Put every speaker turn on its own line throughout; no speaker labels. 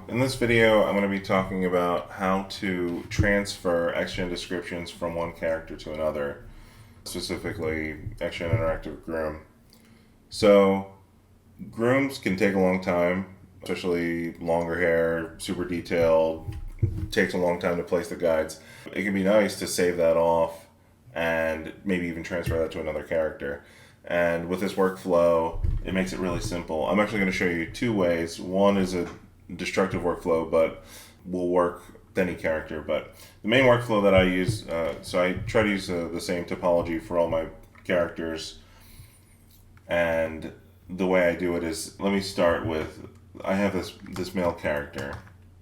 In this video, I'm going to be talking about how to transfer XGen descriptions from one character to another, specifically XGen Interactive Groom. So, grooms can take a long time, especially longer hair, super detailed, takes a long time to place the guides. It can be nice to save that off and maybe even transfer that to another character. And with this workflow, it makes it really simple. I'm actually going to show you two ways. One is a destructive workflow, but will work with any character. But the main workflow that I use, so I try to use the same topology for all my characters. And the way I do it is, let me start with, I have this male character,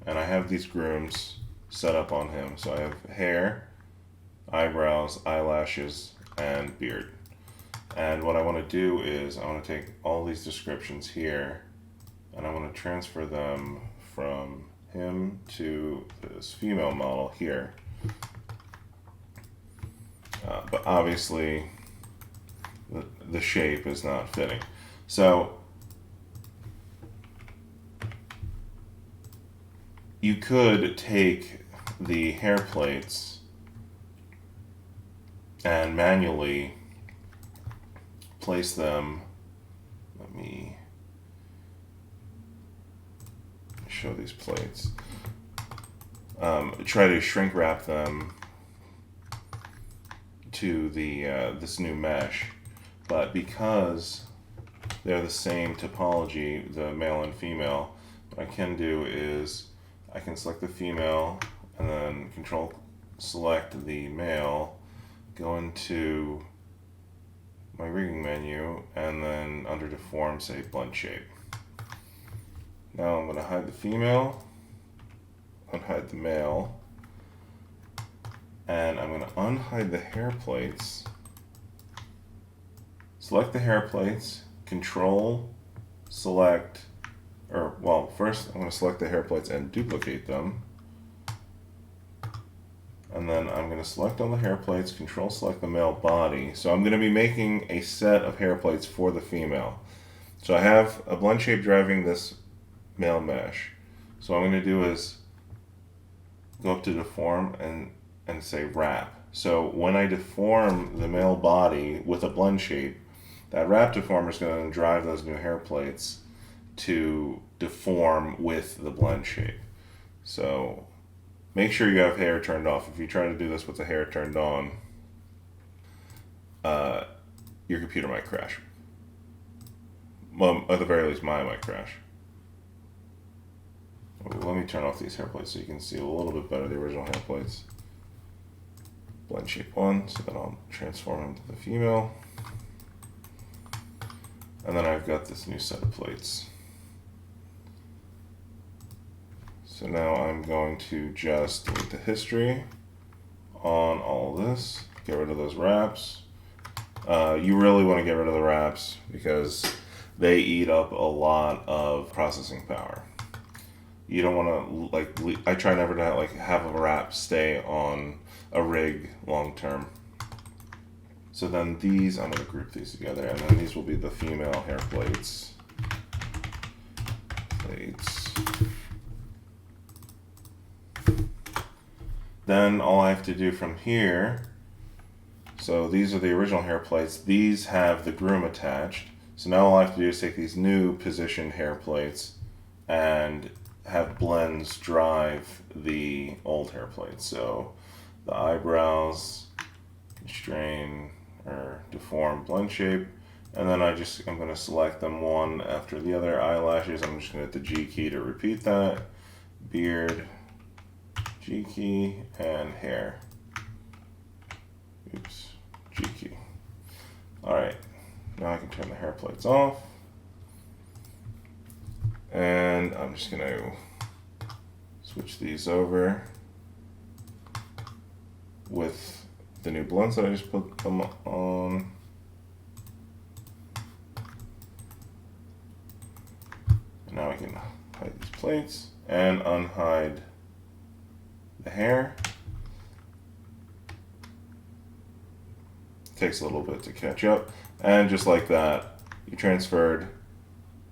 and I have these grooms set up on him. So I have hair, eyebrows, eyelashes, and beard. And what I want to do is I want to take all these descriptions here and I want to transfer them from him to this female model here. But obviously the shape is not fitting. So you could take the hair plates and manually place them. Let me show these plates. Try to shrink wrap them to the this new mesh, but because they're the same topology, the male and female, what I can do is I can select the female and then control select the male, go into my rigging menu, and then under deform say blend shape. Now I'm going to hide the female, unhide the male, and I'm going to unhide the hair plates, select the hair plates, control select, first I'm going to select the hair plates and duplicate them. And then I'm going to select all the hair plates, control select the male body. So I'm going to be making a set of hair plates for the female. So I have a blend shape driving this male mesh. So what I'm going to do is go up to deform and say wrap. So when I deform the male body with a blend shape, that wrap deformer is going to drive those new hair plates to deform with the blend shape. So make sure you have hair turned off. If you try to do this with the hair turned on, your computer might crash. Well, at the very least, mine might crash. Let me turn off these hair plates so you can see a little bit better the original hair plates. Blend shape 1, so then I'll transform him to the female. And then I've got this new set of plates. So now I'm going to just delete the history on all of this, get rid of those wraps. You really want to get rid of the wraps because they eat up a lot of processing power. You don't want to, I try never to have a wrap stay on a rig long term. So then these, I'm going to group these together, and then these will be the female hair plates. Then all I have to do from here, so these are the original hair plates. These have the groom attached. So now all I have to do is take these new positioned hair plates and have blends drive the old hair plates. So the eyebrows, constrain or deform blend shape, and then I'm going to select them one after the other. Eyelashes, I'm just going to hit the G key to repeat that. Beard, G key, and hair. Oops, G key. Alright, now I can turn the hair plates off. And I'm just going to switch these over with the new blends that I just put them on. And now I can hide these plates and unhide the hair. Takes a little bit to catch up, and just like that, you transferred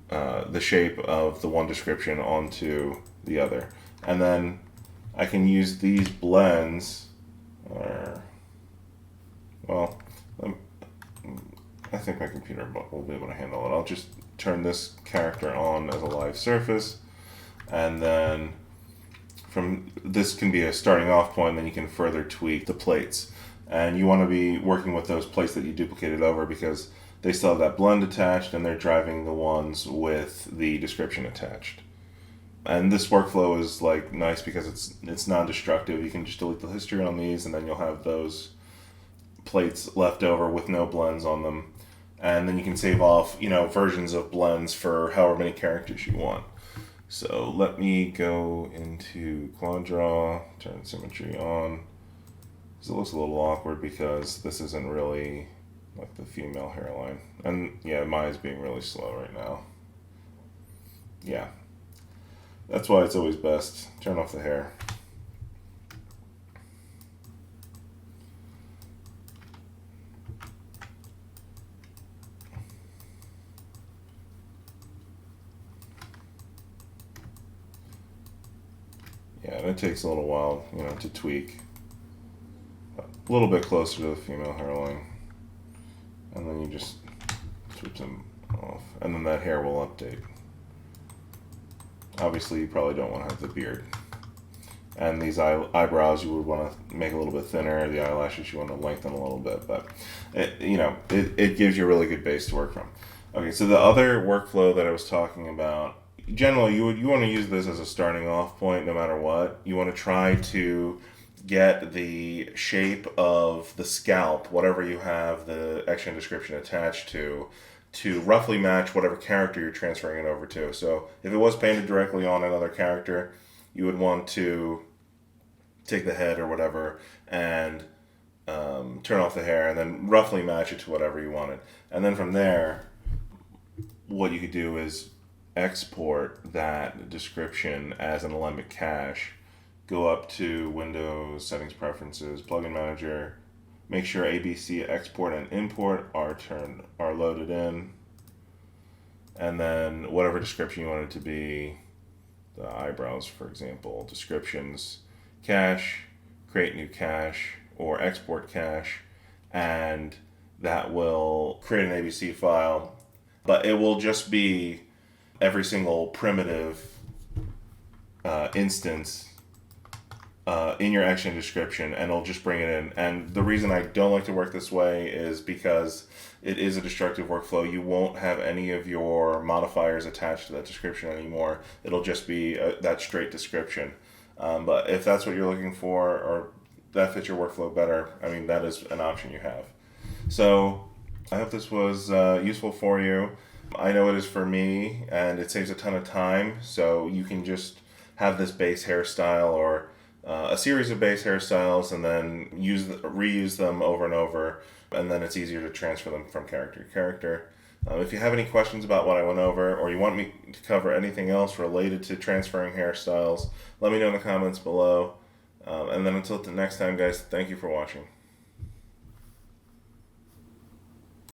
the shape of the one description onto the other. And then I can use these blends, well, I think my computer will be able to handle it. I'll just turn this character on as a live surface, and then from this can be a starting off point, then you can further tweak the plates. And you want to be working with those plates that you duplicated over because they still have that blend attached and they're driving the ones with the description attached. And this workflow is like nice because it's non-destructive. You can just delete the history on these and then you'll have those plates left over with no blends on them. And then you can save off, versions of blends for however many characters you want. So let me go into Quad Draw, turn symmetry on. It looks a little awkward because this isn't really like the female hairline. And yeah, Maya's being really slow right now. Yeah. That's why it's always best. Turn off the hair. Yeah, and it takes a little while, to tweak. A little bit closer to the female hairline. And then you just switch them off. And then that hair will update. Obviously, you probably don't want to have the beard. And these eyebrows you would want to make a little bit thinner. The eyelashes you want to lengthen a little bit. But, it gives you a really good base to work from. Okay, so the other workflow that I was talking about, generally you want to use this as a starting off point no matter what. You want to try to get the shape of the scalp, whatever you have the XGen description attached to roughly match whatever character you're transferring it over to. So if it was painted directly on another character, you would want to take the head or whatever and turn off the hair and then roughly match it to whatever you wanted. And then from there, what you could do is export that description as an Alembic cache, go up to Windows, Settings, Preferences, Plugin Manager, make sure ABC export and import are loaded in, and then whatever description you want it to be, the eyebrows, for example, descriptions, cache, create new cache, or export cache, and that will create an ABC file, but it will just be every single primitive instance in your XGen description, and it'll just bring it in. And the reason I don't like to work this way is because it is a destructive workflow. You won't have any of your modifiers attached to that description anymore. It'll just be that straight description. But if that's what you're looking for, or that fits your workflow better, that is an option you have. So I hope this was useful for you. I know it is for me, and it saves a ton of time. So you can just have this base hairstyle or a series of base hairstyles and then reuse them over and over, and then it's easier to transfer them from character to character. If you have any questions about what I went over, or you want me to cover anything else related to transferring hairstyles, let me know in the comments below. And then until the next time, guys, thank you for watching.